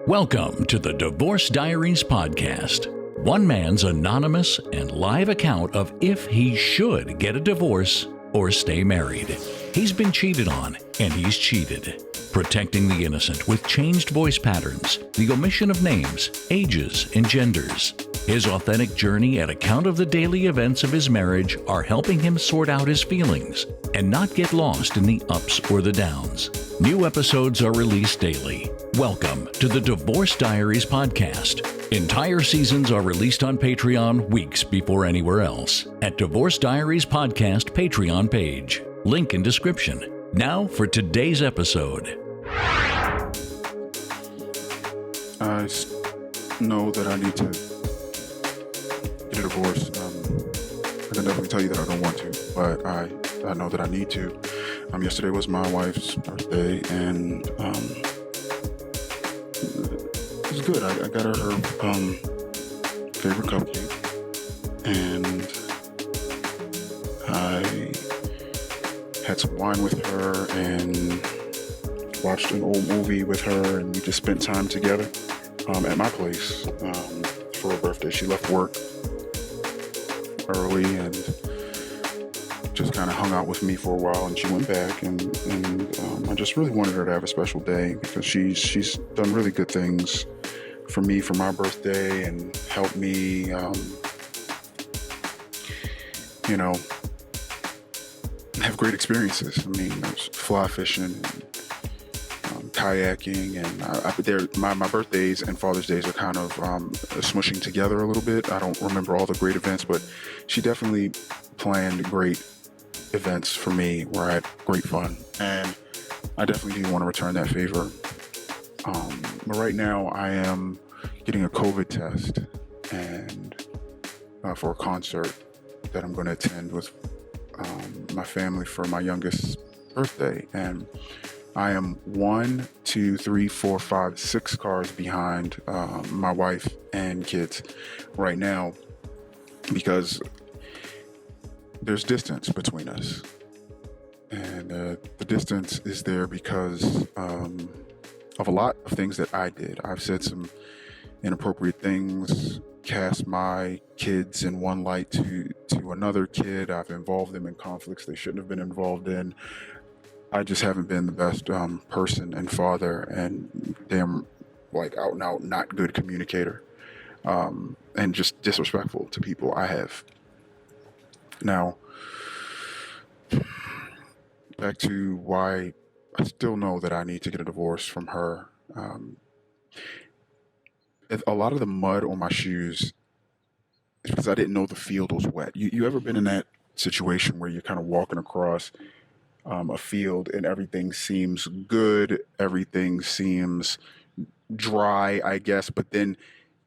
Welcome to the Divorce Diaries podcast. One man's anonymous and live account of if he should get a divorce or stay married. He's been cheated on, and he's cheated. Protecting the innocent with changed voice patterns, the omission of names, ages, and genders. His authentic journey and account of the daily events of his marriage are helping him sort out his feelings and not get lost in the ups or the downs. New episodes are released daily. Welcome to the Divorce Diaries podcast. Entire seasons are released on Patreon weeks before anywhere else at Divorce Diaries Podcast Patreon page. Link in description. Now for today's episode. I know that I need to get a divorce. I can definitely tell you that I don't want to, but I know that I need to. Yesterday was my wife's birthday, and it was good. I got her favorite cupcake, and I had some wine with her and watched an old movie with her, and we just spent time together at my place for her birthday. She left work early and just kind of hung out with me for a while, and she went back, and I just really wanted her to have a special day because she's done really good things for me for my birthday and helped me have great experiences. I mean, there's fly fishing and kayaking, and my birthdays and Father's Days are kind of smushing together a little bit. I don't remember all the great events, but she definitely planned great events for me where I had great fun, and I definitely do want to return that favor. But right now I am getting a COVID test and for a concert that I'm going to attend with my family for my youngest birthday, and I am 6 cars behind my wife and kids right now because there's distance between us, and the distance is there because of a lot of things that I did. I've said some inappropriate things, cast my kids in one light to another kid. I've involved them in conflicts they shouldn't have been involved in. I just haven't been the best person and father, and damn, out and out not good communicator, and just disrespectful to people. I have. Now, back to why I still know that I need to get a divorce from her. A lot of the mud on my shoes is because I didn't know the field was wet. You ever been in that situation where you're kind of walking across a field and everything seems good, everything seems dry, I guess, but then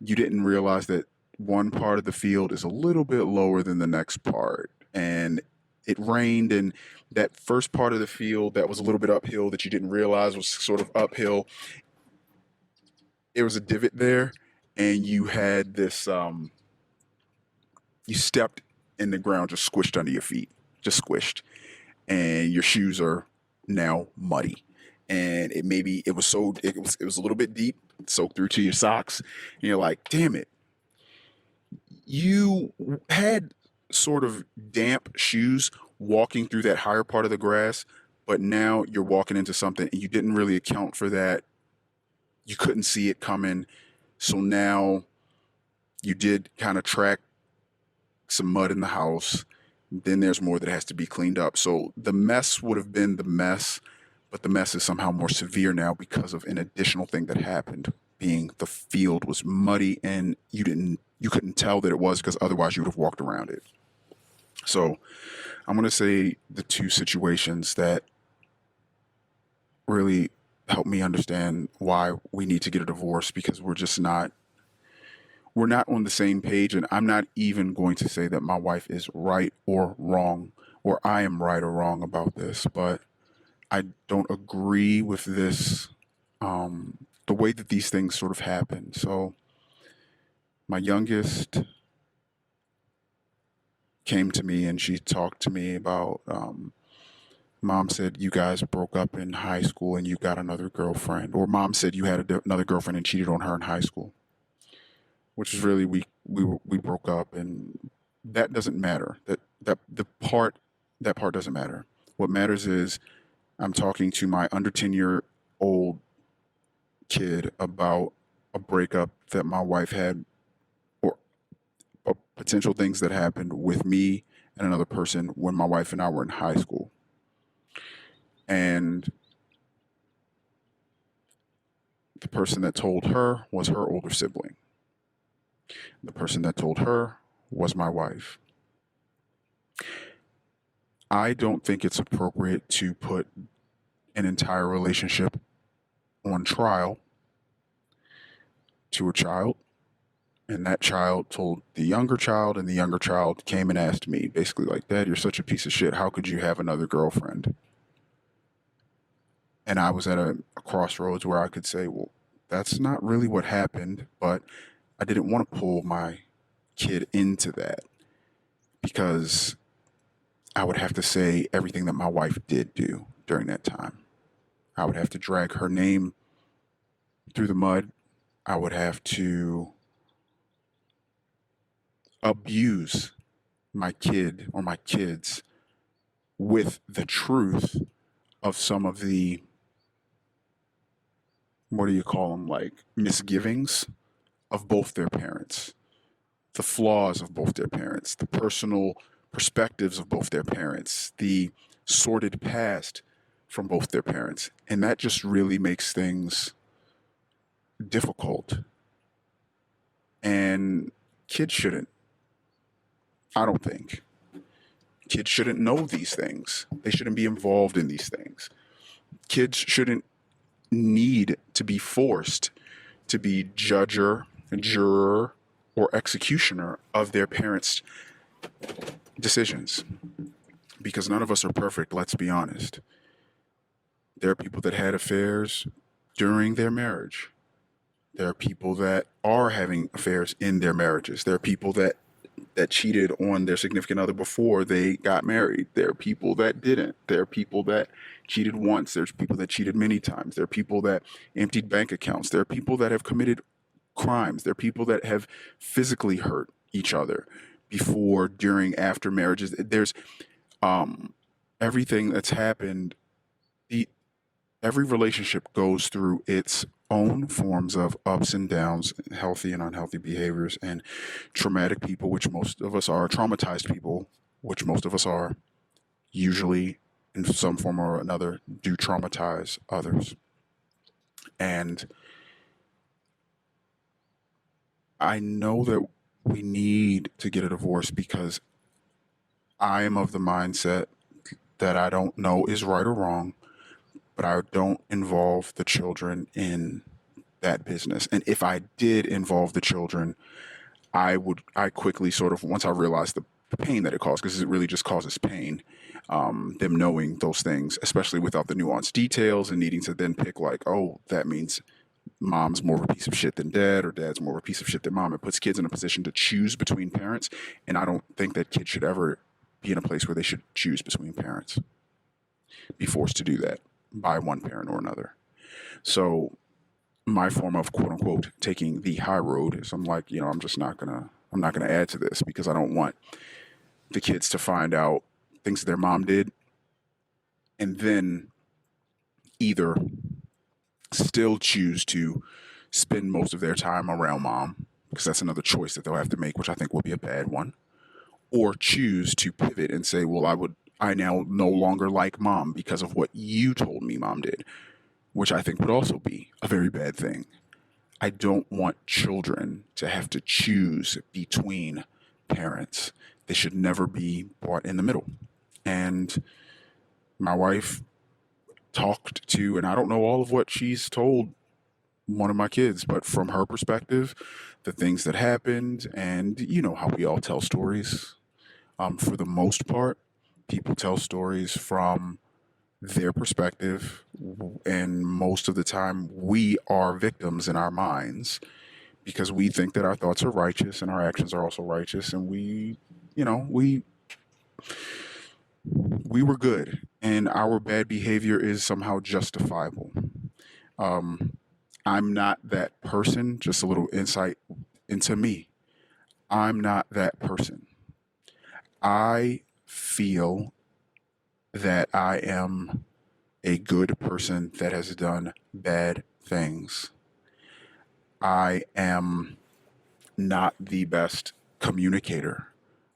you didn't realize that one part of the field is a little bit lower than the next part, and it rained, and that first part of the field that was a little bit uphill that you didn't realize was sort of uphill, there was a divot there, and you had this you stepped in the ground, just squished under your feet, just squished, and your shoes are now muddy, and it was a little bit deep, soaked through to your socks, and you're like, damn it. You had sort of damp shoes walking through that higher part of the grass, but now you're walking into something and you didn't really account for that. You couldn't see it coming. So now you did kind of track some mud in the house. Then there's more that has to be cleaned up. So the mess would have been the mess, but the mess is somehow more severe now because of an additional thing that happened, being the field was muddy and you couldn't tell that it was because otherwise you would have walked around it. So I'm going to say the two situations that really help me understand why we need to get a divorce, because we're not on the same page. And I'm not even going to say that my wife is right or wrong, or I am right or wrong about this, but I don't agree with this, the way that these things sort of happen. So my youngest came to me and she talked to me about Mom said you guys broke up in high school and you got another girlfriend, or mom said you had another girlfriend and cheated on her in high school, which is really we broke up, and that doesn't matter. That part doesn't matter. What matters is I'm talking to my under 10-year old kid about a breakup that my wife had, or potential things that happened with me and another person when my wife and I were in high school. And the person that told her was her older sibling. The person that told her was my wife. I don't think it's appropriate to put an entire relationship on trial to a child. And that child told the younger child, and the younger child came and asked me, basically like, Dad, you're such a piece of shit. How could you have another girlfriend? And I was at a crossroads where I could say, well, that's not really what happened, but I didn't want to pull my kid into that because I would have to say everything that my wife did do during that time. I would have to drag her name through the mud. I would have to abuse my kid or my kids with the truth of some of the, what do you call them, like misgivings of both their parents, the flaws of both their parents, the personal perspectives of both their parents, the sordid past from both their parents. And that just really makes things difficult. And kids shouldn't, I don't think. Kids shouldn't know these things. They shouldn't be involved in these things. Kids shouldn't need to be forced to be judger, juror, or executioner of their parents' decisions. Because none of us are perfect, let's be honest. There are people that had affairs during their marriage. There are people that are having affairs in their marriages. There are people that cheated on their significant other before they got married. There are people that didn't. There are people that cheated once. There's people that cheated many times. There are people that emptied bank accounts. There are people that have committed crimes. There are people that have physically hurt each other before, during, after marriages. There's everything that's happened. Every relationship goes through its own forms of ups and downs, healthy and unhealthy behaviors, and traumatic people, which most of us are, traumatized people, which most of us are, usually in some form or another, do traumatize others. And I know that we need to get a divorce because I am of the mindset that I don't know is right or wrong, but I don't involve the children in that business. And if I did involve the children, I quickly sort of, once I realized the pain that it caused, because it really just causes pain, them knowing those things, especially without the nuanced details and needing to then pick like, oh, that means mom's more of a piece of shit than dad, or dad's more of a piece of shit than mom. It puts kids in a position to choose between parents. And I don't think that kids should ever be in a place where they should choose between parents, be forced to do that by one parent or another. So my form of quote unquote taking the high road is I'm like, I'm not gonna add to this because I don't want the kids to find out things that their mom did and then either still choose to spend most of their time around mom, because that's another choice that they'll have to make, which I think will be a bad one, or choose to pivot and say, well, I now no longer like mom because of what you told me mom did, which I think would also be a very bad thing. I don't want children to have to choose between parents. They should never be brought in the middle. And my wife talked to, and I don't know all of what she's told one of my kids, but from her perspective, the things that happened, and you know how we all tell stories. For the most part, people tell stories from their perspective, and most of the time we are victims in our minds because we think that our thoughts are righteous and our actions are also righteous, and we we were good, and our bad behavior is somehow justifiable. Um, I'm not that person. Just a little insight into me. I'm not that person. I feel that I am a good person that has done bad things. I am not the best communicator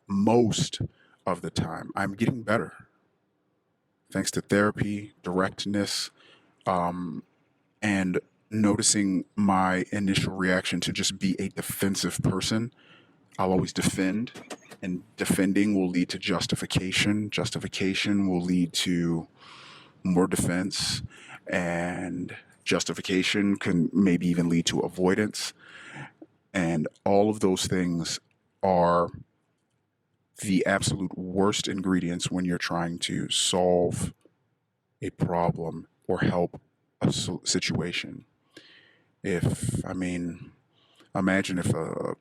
most of the time. I'm getting better thanks to therapy, directness, um, and noticing my initial reaction to just be a defensive person. I'll always defend, and defending will lead to justification. Justification will lead to more defense, and justification can maybe even lead to avoidance. And all of those things are the absolute worst ingredients when you're trying to solve a problem or help a situation. If, I mean, imagine if a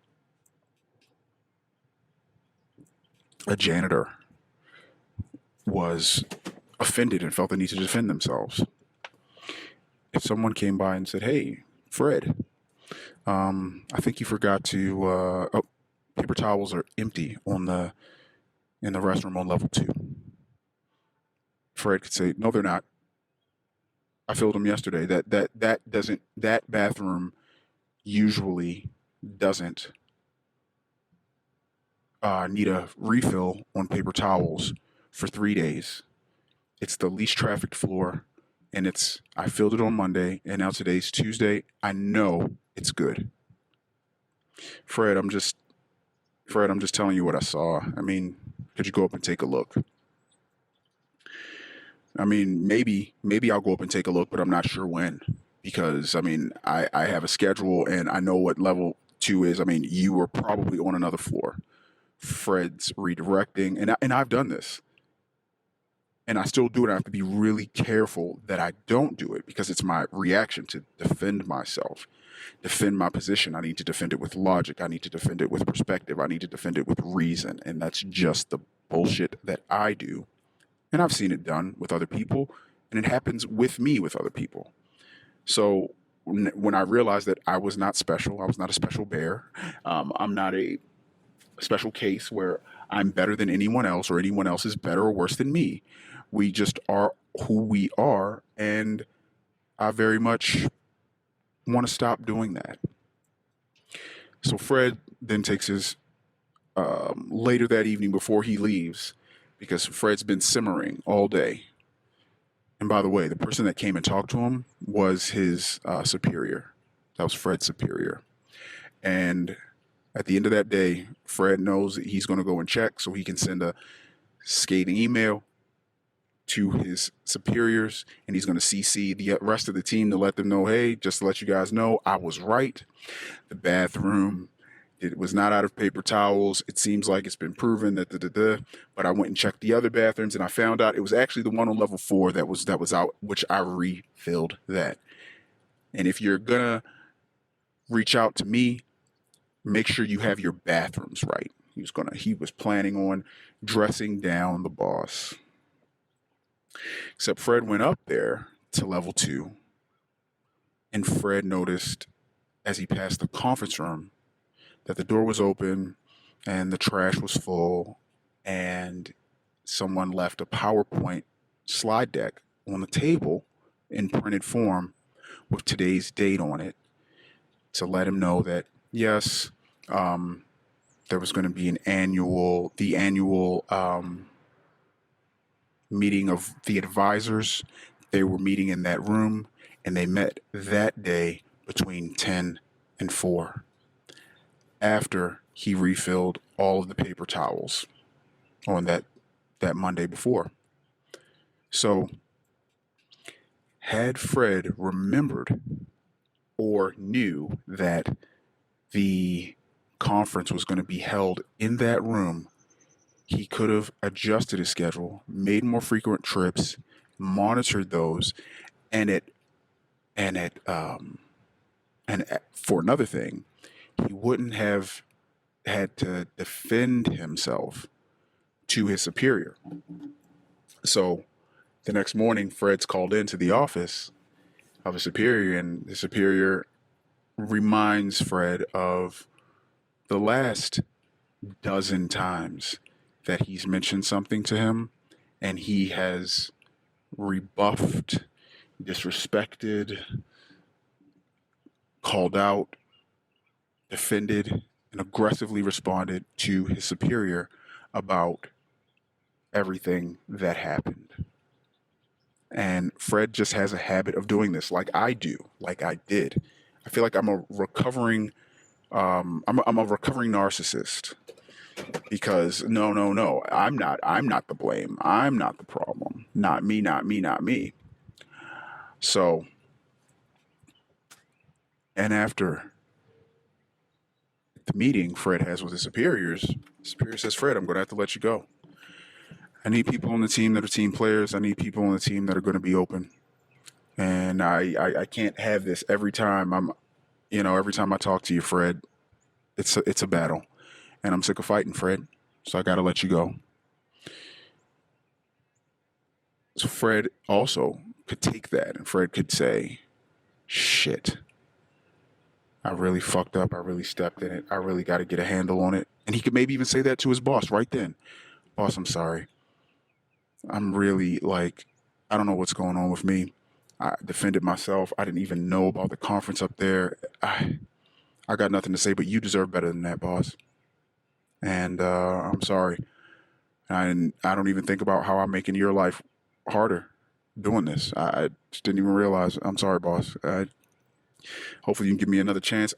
janitor was offended and felt the need to defend themselves. If someone came by and said, "Hey, Fred, I think you forgot to, oh, paper towels are empty in the restroom on level 2." Fred could say, "No, they're not. I filled them yesterday. That bathroom usually doesn't need a refill on paper towels for 3 days. It's the least trafficked floor, and I filled it on Monday, and now today's Tuesday. I know it's good." Fred, I'm just telling you what I saw. I mean, could you go up and take a look? I mean, maybe I'll go up and take a look, but I'm not sure when, because I mean, I have a schedule and I know what level 2 is. I mean, you were probably on another floor. Fred's redirecting, and I've done this, and I still do it. I have to be really careful that I don't do it because it's my reaction to defend myself, defend my position. I need to defend it with logic. I need to defend it with perspective. I need to defend it with reason, and that's just the bullshit that I do. And I've seen it done with other people, and it happens with me with other people. So when I realized that I was not special, I was not a special bear. I'm not a special case where I'm better than anyone else or anyone else is better or worse than me. We just are who we are, and I very much want to stop doing that. So Fred then takes his later that evening before he leaves, because Fred's been simmering all day. And by the way, the person that came and talked to him was his superior. That was Fred's superior. And at the end of that day, Fred knows that he's going to go and check so he can send a scathing email to his superiors, and he's going to CC the rest of the team to let them know, "Hey, just to let you guys know, I was right. The bathroom, it was not out of paper towels. It seems like it's been proven that but I went and checked the other bathrooms, and I found out it was actually the one on level 4 that was out, which I refilled that. And if you're gonna reach out to me, make sure you have your bathrooms right." He was planning on dressing down the boss. Except Fred went up there to level 2, and Fred noticed as he passed the conference room that the door was open and the trash was full, and someone left a PowerPoint slide deck on the table in printed form with today's date on it to let him know that, yes, there was going to be the annual meeting of the advisors. They were meeting in that room, and they met that day between 10 and 4 after he refilled all of the paper towels on that Monday before. So had Fred remembered or knew that the conference was going to be held in that room, he could have adjusted his schedule, made more frequent trips, monitored those, and for another thing, he wouldn't have had to defend himself to his superior. So the next morning, Fred's called into the office of a superior, and the superior reminds Fred of the last dozen times that he's mentioned something to him, and he has rebuffed, disrespected, called out, defended, and aggressively responded to his superior about everything that happened. And Fred just has a habit of doing this, like I do, like I did. I feel like I'm a recovering narcissist, because no, I'm not the blame. I'm not the problem. Not me, not me, not me. So, and after the meeting Fred has with his superiors, the superior says, Fred, I'm going to have to let you go. I need people on the team that are team players. I need people on the team that are going to be open. And I can't have this every time every time I talk to you, Fred, it's a battle. And I'm sick of fighting, Fred. So I got to let you go. So Fred also could take that, and Fred could say, shit, I really fucked up. I really stepped in it. I really got to get a handle on it. And he could maybe even say that to his boss right then. Boss, I'm sorry. I'm really I don't know what's going on with me. I defended myself. I didn't even know about the conference up there. I got nothing to say, but you deserve better than that, boss. And I'm sorry. I don't even think about how I'm making your life harder doing this. I just didn't even realize. I'm sorry, boss. Hopefully you can give me another chance.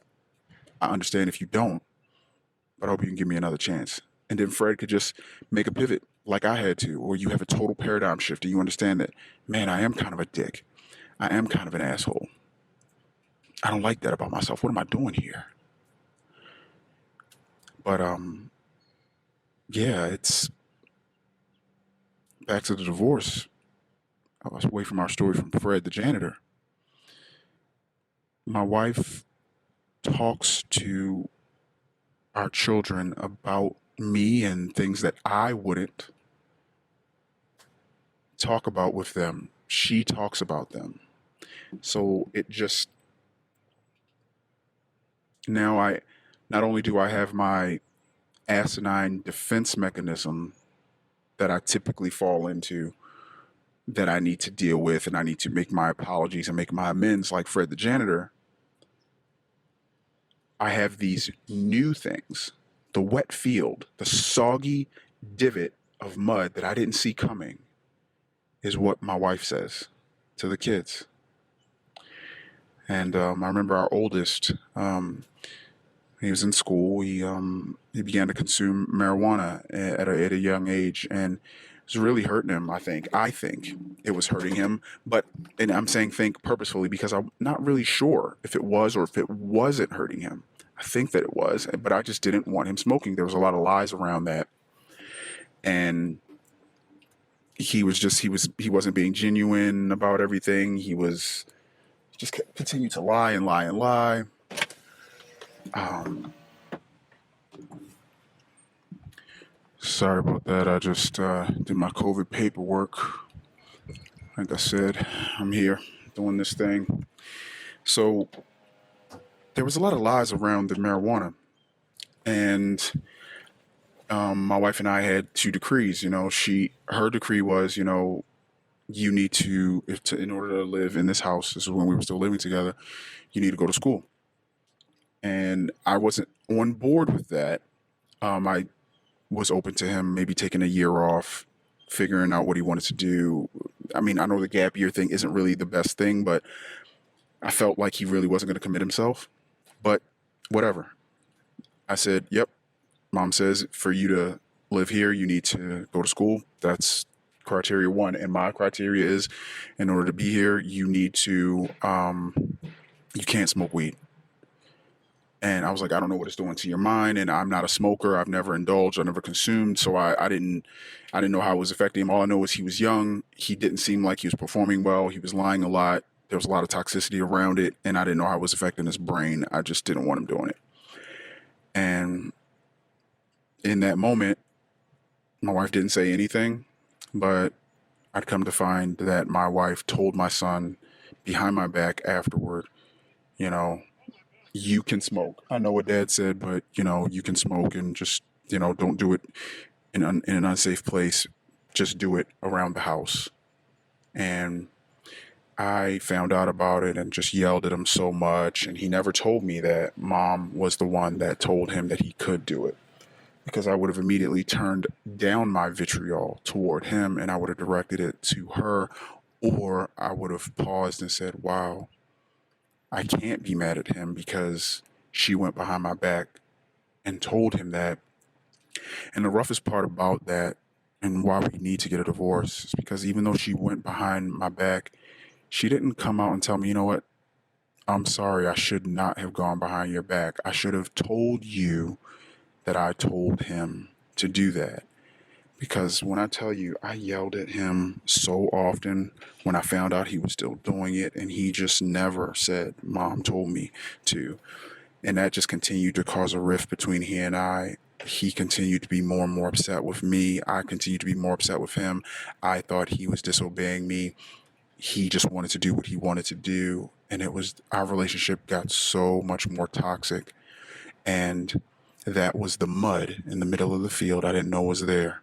I understand if you don't, but I hope you can give me another chance. And then Fred could just make a pivot like I had to, or you have a total paradigm shift and you understand that, man, I am kind of a dick. I am kind of an asshole. I don't like that about myself. What am I doing here? But yeah, it's back to the divorce. I was away from our story from Fred the janitor. My wife talks to our children about me and things that I wouldn't talk about with them. She talks about them. So it just, now not only do I have my asinine defense mechanism that I typically fall into, that I need to deal with, and I need to make my apologies and make my amends like Fred the janitor, I have these new things. The wet field, the soggy divot of mud that I didn't see coming, is what my wife says to the kids. And I remember our oldest, he was in school. He began to consume marijuana at a young age, and it was really hurting him. I think it was hurting him, and I'm saying think purposefully because I'm not really sure if it was or if it wasn't hurting him. I think that it was, but I just didn't want him smoking. There was a lot of lies around that, and he wasn't being genuine about everything. He just continued to lie and lie and lie. Sorry about that. I just did my COVID paperwork. Like I said, I'm here doing this thing. So there was a lot of lies around the marijuana, and my wife and I had two decrees. Her decree was, you need to, in order to live in this house, this is when we were still living together, you need to go to school. And I wasn't on board with that. I was open to him maybe taking a year off, figuring out what he wanted to do. I mean, I know the gap year thing isn't really the best thing, but I felt like he really wasn't going to commit himself. But whatever. I said, yep, mom says for you to live here, you need to go to school. That's criteria one. And my criteria is, in order to be here, you need to, you can't smoke weed. And I was like, I don't know what it's doing to your mind. And I'm not a smoker. I've never indulged. I never consumed. So I didn't know how it was affecting him. All I know is he was young. He didn't seem like he was performing well. He was lying a lot. There was a lot of toxicity around it. And I didn't know how it was affecting his brain. I just didn't want him doing it. And in that moment, my wife didn't say anything, but I'd come to find that my wife told my son behind my back afterward, you know, you can smoke. I know what dad said, but, you can smoke and just, don't do it in an unsafe place. Just do it around the house. And I found out about it and just yelled at him so much. And he never told me that mom was the one that told him that he could do it, because I would have immediately turned down my vitriol toward him and I would have directed it to her, or I would have paused and said, wow, I can't be mad at him because she went behind my back and told him that. And the roughest part about that, and why we need to get a divorce, is because even though she went behind my back, she didn't come out and tell me, you know what, I'm sorry, I should not have gone behind your back. I should have told you that I told him to do that. Because when I tell you, I yelled at him so often when I found out he was still doing it, and he just never said, Mom told me to. And that just continued to cause a rift between he and I. He continued to be more and more upset with me. I continued to be more upset with him. I thought he was disobeying me. He just wanted to do what he wanted to do. And our relationship got so much more toxic. And that was the mud in the middle of the field I didn't know was there.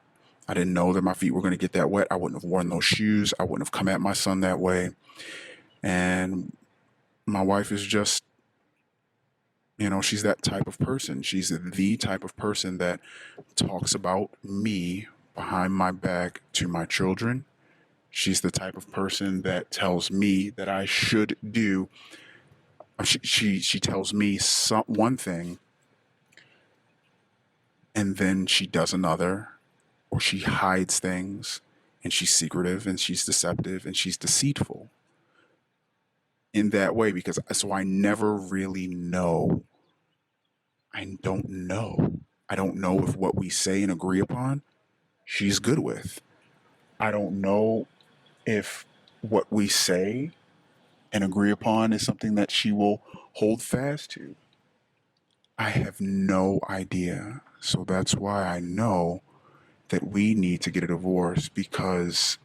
I didn't know that my feet were going to get that wet. I wouldn't have worn those shoes. I wouldn't have come at my son that way. And my wife is just, she's that type of person. She's the type of person that talks about me behind my back to my children. She's the type of person that tells me that I should do. She tells me one thing, and then she does another, or she hides things, and she's secretive, and she's deceptive, and she's deceitful in that way, so I never really know. I don't know. I don't know if what we say and agree upon, she's good with. I don't know if what we say and agree upon is something that she will hold fast to. I have no idea. So that's why I know that we need to get a divorce, because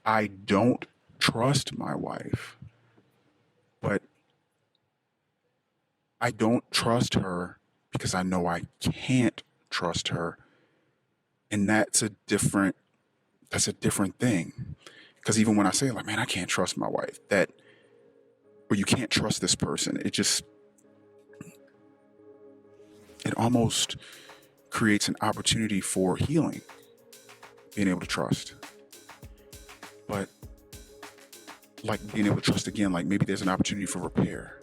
I don't trust my wife, but I don't trust her because I know I can't trust her. And that's a different thing. Because even when I say, like, man, I can't trust my wife, or you can't trust this person, it almost creates an opportunity for healing, being able to trust. But like being able to trust again, like maybe there's an opportunity for repair.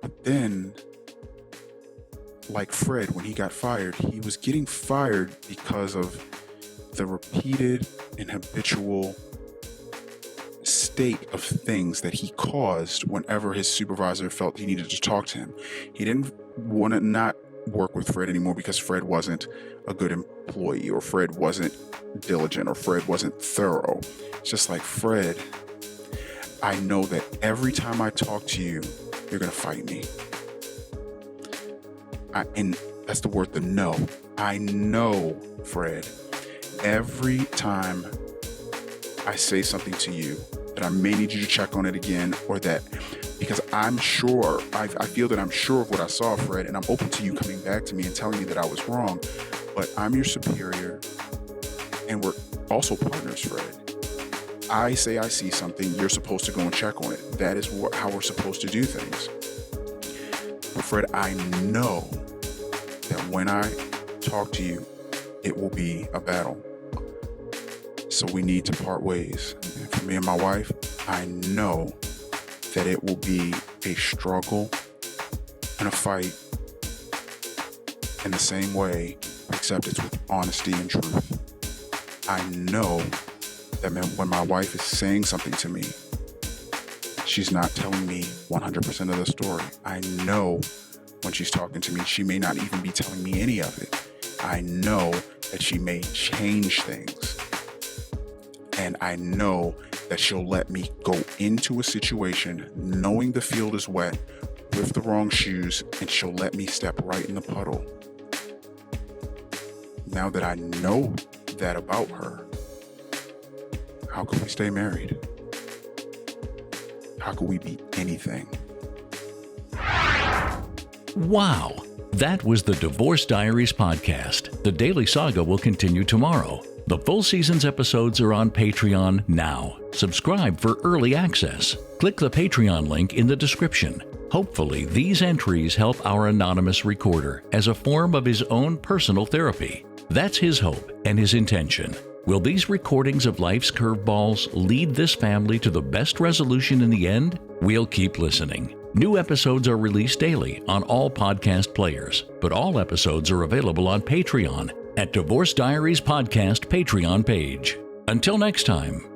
But then, like Fred, when he got fired, he was getting fired because of the repeated and habitual state of things that he caused whenever his supervisor felt he needed to talk to him. He didn't want to not work with Fred anymore because Fred wasn't a good employee, or Fred wasn't diligent, or Fred wasn't thorough. It's just like, Fred, I know that every time I talk to you, you're going to fight me. And that's the word, the no. I know, Fred, every time I say something to you that I may need you to check on it again, or that, because I'm sure, I feel that I'm sure of what I saw, Fred, and I'm open to you coming back to me and telling me that I was wrong, but I'm your superior, and we're also partners, Fred. I say I see something, you're supposed to go and check on it. That is how we're supposed to do things. But Fred, I know that when I talk to you, it will be a battle. So we need to part ways. And for me and my wife, I know that it will be a struggle and a fight in the same way, except it's with honesty and truth. I know that when my wife is saying something to me, she's not telling me 100% of the story. I know when she's talking to me, she may not even be telling me any of it. I know that she may change things. And I know that she'll let me go into a situation knowing the field is wet with the wrong shoes, and she'll let me step right in the puddle. Now that I know that about her, how could we stay married? How could we be anything? Wow! That was the Divorce Diaries podcast. The Daily Saga will continue tomorrow. The full season's episodes are on Patreon now. Subscribe for early access. Click the Patreon link in the description. Hopefully, these entries help our anonymous recorder as a form of his own personal therapy. That's his hope and his intention. Will these recordings of life's curveballs lead this family to the best resolution in the end? We'll keep listening. New episodes are released daily on all podcast players, but all episodes are available on Patreon at Divorce Diaries Podcast Patreon page. Until next time.